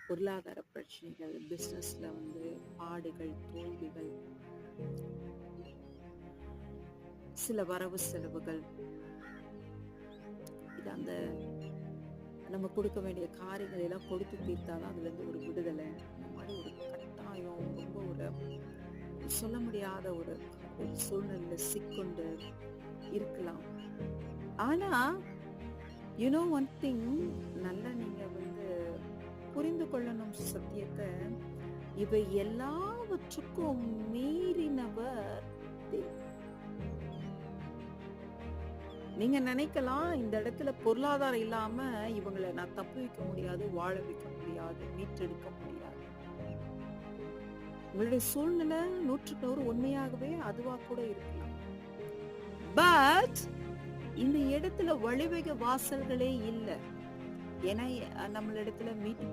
பொருளாதார பிரச்சனைகள், பிசினஸ்ல பாடுகள், தோல்விகள், சில வரவு செலவுகள், இது அந்த நம்ம கொடுக்க வேண்டிய காரியங்களை எல்லாம் கொடுத்து தீர்த்தாதான் அதுல இருந்து ஒரு விடுதலை. இந்த மாதிரி ஒரு கட்டாயம், ரொம்ப ஒரு சொல்ல முடியாத ஒரு ஒரு சூழ்நிலையில சிக்கொண்டு இருக்கலாம். ஆனா ஒன் திங், நல்லா நீங்க புரிந்து கொள்ளணும் சத்தியத்தை. இவை எல்லாவற்றுக்கும் மீறினவர் தேவன். நீங்க நினைக்கலாம், இந்த இடத்துல பொருளாதாரம் இல்லாம இவங்களை நான் தப்பு வைக்க முடியாது, வாழ வைக்க முடியாது, மீட்டெடுக்க முடியாது. உங்களுடைய சூழ்நிலை 100% உண்மையாகவே அதுவா கூட இருக்கலாம். பட் இந்த இடத்துல வழிவகை வாசல்களே இல்லை. ஏன்னா நம்மளிடத்துல மீட்டு